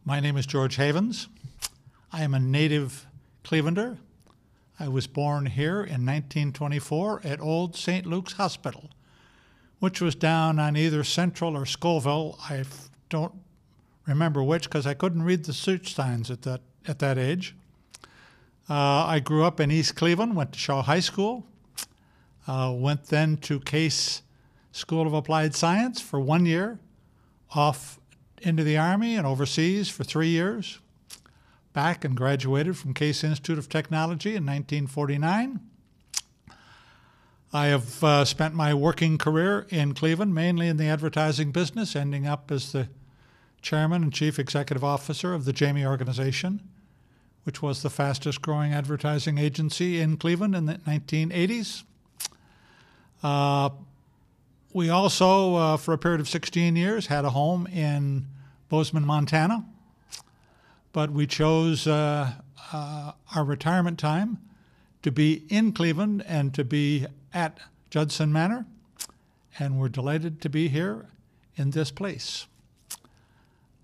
My name is George Havens. I am a native Clevelander. I was born here in 1924 at Old St. Luke's Hospital, which was down on either Central or Scoville. I don't remember which because I couldn't read the search signs at that age. I grew up in East Cleveland, went to Shaw High School, went then to Case School of Applied Science for 1 year, off into the Army and overseas for 3 years, back and graduated from Case Institute of Technology in 1949. I have spent my working career in Cleveland, mainly in the advertising business, ending up as the chairman and chief executive officer of the Jamie Organization, which was the fastest growing advertising agency in Cleveland in the 1980s. We also, for a period of 16 years, had a home in Bozeman, Montana, but we chose our retirement time to be in Cleveland and to be at Judson Manor, and we're delighted to be here in this place.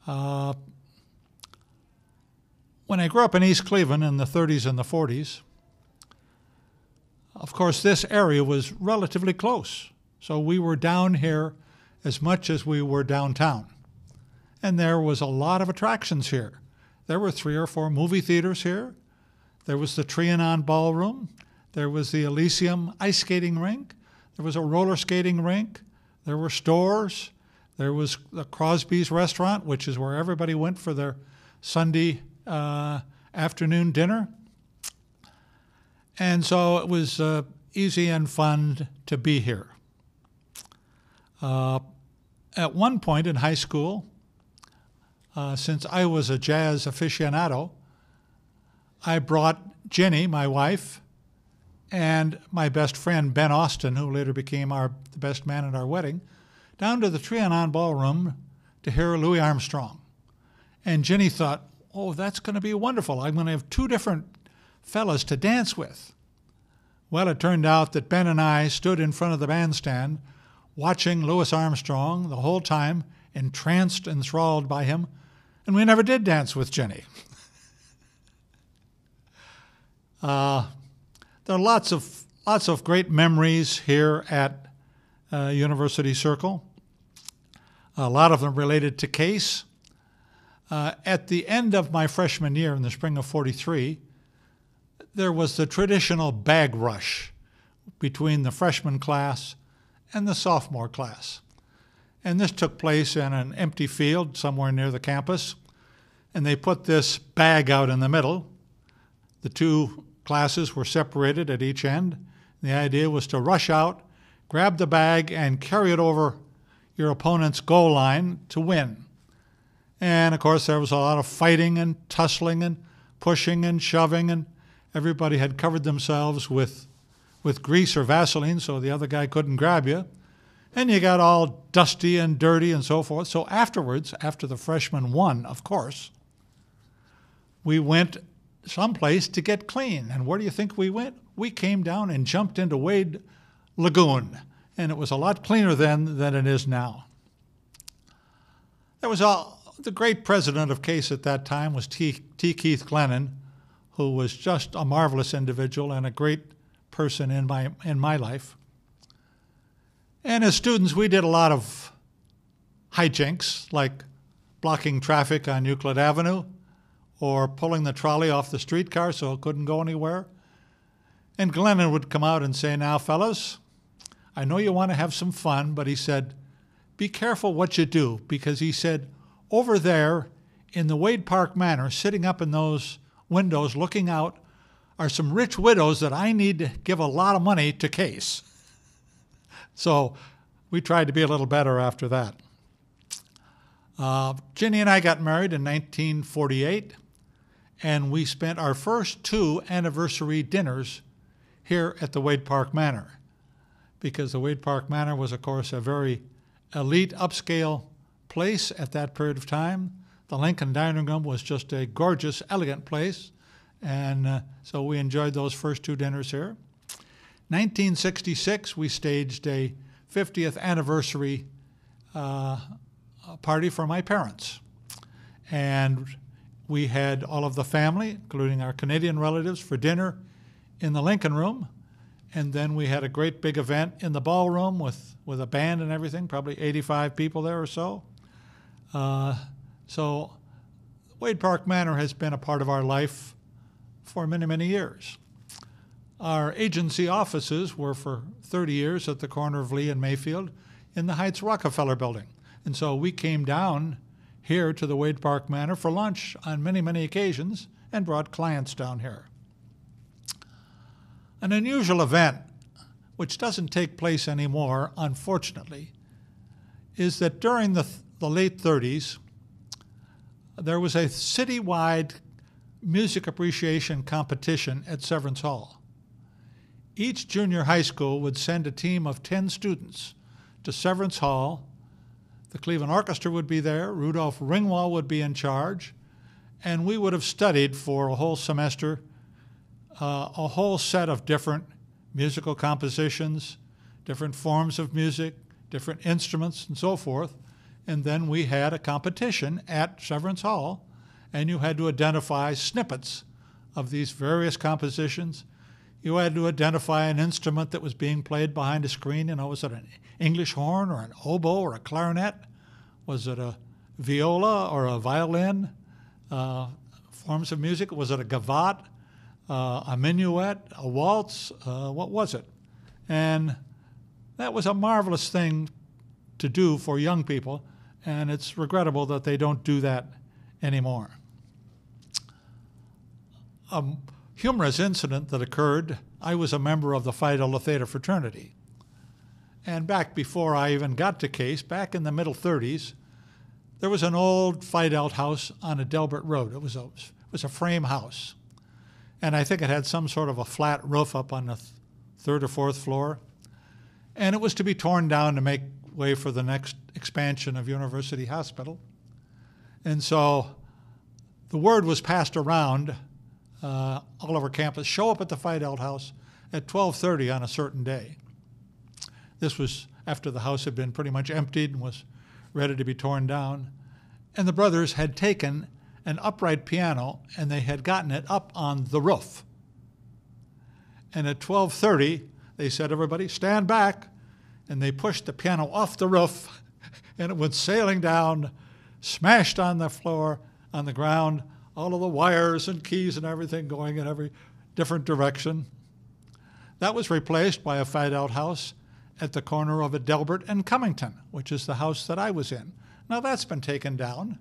When I grew up in East Cleveland in the 30s and the 40s, of course, this area was relatively close. So we were down here as much as we were downtown. And there was a lot of attractions here. There were 3 or 4 movie theaters here. There was the Trianon Ballroom. There was the Elysium ice skating rink. There was a roller skating rink. There were stores. There was the Crosby's restaurant, which is where everybody went for their Sunday afternoon dinner. And so it was easy and fun to be here. At one point in high school, since I was a jazz aficionado, I brought Jenny, my wife, and my best friend, Ben Austin, who later became the best man at our wedding, down to the Trianon Ballroom to hear Louis Armstrong. And Jenny thought, oh, that's going to be wonderful. I'm going to have 2 different fellas to dance with. Well, it turned out that Ben and I stood in front of the bandstand watching Louis Armstrong the whole time, entranced, enthralled by him, and we never did dance with Jenny. There are lots of great memories here at University Circle. A lot of them related to Case. At the end of my freshman year in the spring of '43, there was the traditional bag rush between the freshman class and the sophomore class. And this took place in an empty field somewhere near the campus. And they put this bag out in the middle. The 2 classes were separated at each end. The idea was to rush out, grab the bag, and carry it over your opponent's goal line to win. And, of course, there was a lot of fighting and tussling and pushing and shoving, and everybody had covered themselves with grease or Vaseline so the other guy couldn't grab you. And you got all dusty and dirty and so forth. So afterwards, after the freshmen won, of course, we went someplace to get clean. And where do you think we went? We came down and jumped into Wade Lagoon. And it was a lot cleaner then than it is now. There was the great president of Case at that time was T. Keith Glennon, who was just a marvelous individual and a great person in my life. And as students, we did a lot of hijinks, like blocking traffic on Euclid Avenue or pulling the trolley off the streetcar so it couldn't go anywhere. And Glennon would come out and say, now, fellas, I know you want to have some fun, but he said, be careful what you do, because he said, over there in the Wade Park Manor, sitting up in those windows looking out, are some rich widows that I need to give a lot of money to Case. So we tried to be a little better after that. Ginny and I got married in 1948, and we spent our first 2 anniversary dinners here at the Wade Park Manor, because the Wade Park Manor was, of course, a very elite, upscale place at that period of time. The Lincoln Dining Room was just a gorgeous, elegant place, and so we enjoyed those first 2 dinners here. 1966, we staged a 50th anniversary party for my parents. And we had all of the family, including our Canadian relatives, for dinner in the Lincoln Room. And then we had a great big event in the ballroom with a band and everything, probably 85 people there or so. So Wade Park Manor has been a part of our life for many, many years. Our agency offices were for 30 years at the corner of Lee and Mayfield in the Heights Rockefeller Building. And so we came down here to the Wade Park Manor for lunch on many, many occasions and brought clients down here. An unusual event, which doesn't take place anymore, unfortunately, is that during the late 30s, there was a citywide music appreciation competition at Severance Hall. Each junior high school would send a team of 10 students to Severance Hall. The Cleveland Orchestra would be there, Rudolph Ringwald would be in charge, and we would have studied for a whole semester a whole set of different musical compositions, different forms of music, different instruments, and so forth. And then we had a competition at Severance Hall, and you had to identify snippets of these various compositions. You had to identify an instrument that was being played behind a screen. You know, was it an English horn or an oboe or a clarinet? Was it a viola or a violin? Forms of music? Was it a gavotte, a minuet, a waltz? What was it? And that was a marvelous thing to do for young people, and it's regrettable that they don't do that anymore. A humorous incident that occurred, I was a member of the Phi Delta Theta fraternity. And back before I even got to Case, back in the middle 30s, there was an old Phi Delta house on a Delbert Road. It was a frame house. And I think it had some sort of a flat roof up on the third or fourth floor. And it was to be torn down to make way for the next expansion of University Hospital. And so the word was passed around all over campus, show up at the Phi Delta house at 12:30 on a certain day. This was after the house had been pretty much emptied and was ready to be torn down. And the brothers had taken an upright piano and they had gotten it up on the roof. And at 12:30, they said, everybody, stand back. And they pushed the piano off the roof and it went sailing down, smashed on the floor, on the ground, all of the wires and keys and everything going in every different direction. That was replaced by a Phi Delta house at the corner of a Delbert and Cummington, which is the house that I was in. Now that's been taken down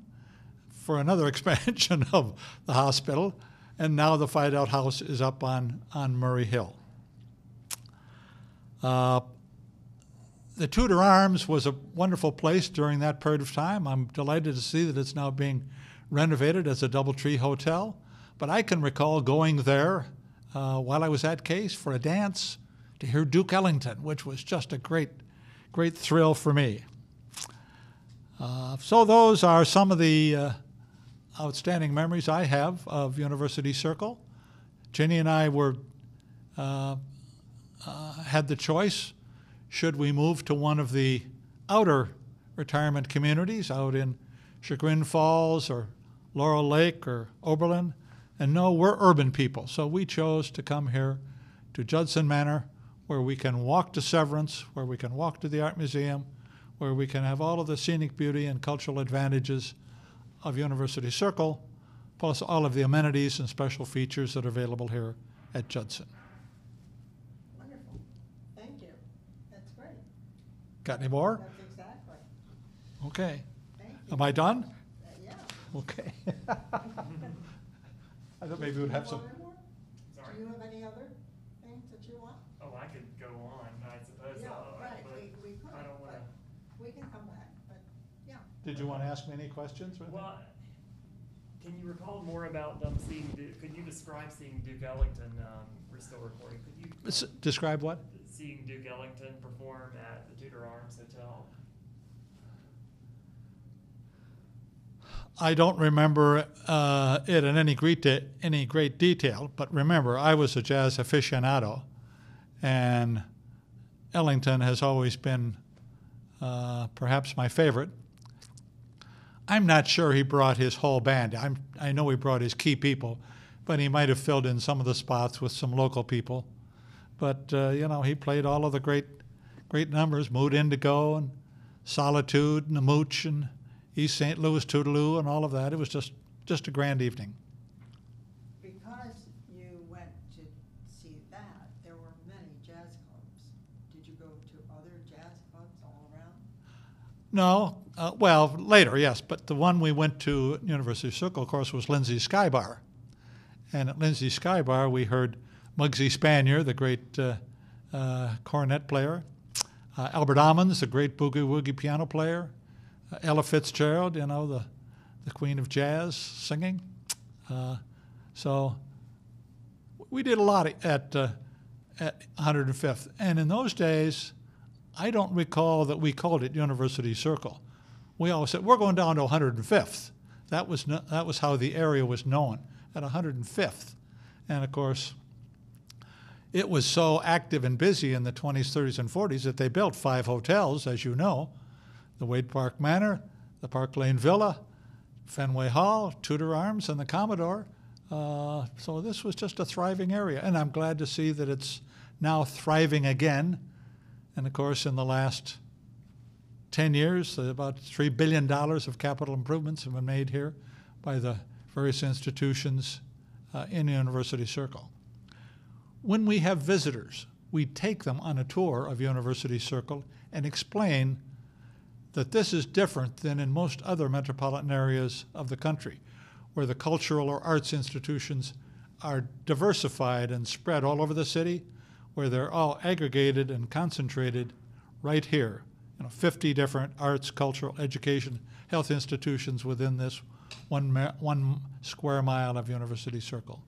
for another expansion of the hospital, and now the Phi Delta house is up on Murray Hill. The Tudor Arms was a wonderful place during that period of time. I'm delighted to see that it's now being renovated as a DoubleTree hotel. But I can recall going there while I was at Case for a dance to hear Duke Ellington, which was just a great thrill for me. So those are some of the outstanding memories I have of University Circle. Ginny and I had the choice. Should we move to one of the outer retirement communities out in Chagrin Falls or Laurel Lake or Oberlin? And no, we're urban people, so we chose to come here to Judson Manor, where we can walk to Severance, where we can walk to the Art Museum, where we can have all of the scenic beauty and cultural advantages of University Circle, plus all of the amenities and special features that are available here at Judson. Got any more? That's exactly. Okay. Thank you. Am I done? Yeah. Okay. I thought maybe we'd have some. Sorry? Do you have any other things that you want? Oh, I could go on, I suppose. Yeah, right, but we could, I don't want to. We can come back, but, yeah. Did you want to ask me any questions? Well, can you recall more about could you describe seeing Duke Ellington, we're still recording, could you? Describe what? Seeing Duke Ellington perform at the Tudor Arms Hotel. I don't remember it in any great detail, but remember, I was a jazz aficionado, and Ellington has always been perhaps my favorite. I'm not sure he brought his whole band. I know he brought his key people, but he might have filled in some of the spots with some local people. But, he played all of the great numbers, Mood Indigo and Solitude and The Mooch and East St. Louis Toodaloo and all of that. It was just a grand evening. Because you went to see that, there were many jazz clubs. Did you go to other jazz clubs all around? No, well, later, yes, but the one we went to at University Circle, of course, was Lindsay's Sky Bar. And at Lindsay's Sky Bar, we heard Muggsy Spanier, the great cornet player, Albert Ammons, the great boogie-woogie piano player, Ella Fitzgerald, the queen of jazz, singing. So we did a lot at 105th. And in those days, I don't recall that we called it University Circle. We always said, we're going down to 105th. That was how the area was known, at 105th. And of course, it was so active and busy in the 20s, 30s, and 40s that they built 5 hotels, as you know, the Wade Park Manor, the Park Lane Villa, Fenway Hall, Tudor Arms, and the Commodore. So this was just a thriving area, and I'm glad to see that it's now thriving again. And of course, in the last 10 years, about $3 billion of capital improvements have been made here by the various institutions in the University Circle. When we have visitors, we take them on a tour of University Circle and explain that this is different than in most other metropolitan areas of the country, where the cultural or arts institutions are diversified and spread all over the city, where they're all aggregated and concentrated right here. 50 different arts, cultural, education, health institutions within this one square mile of University Circle.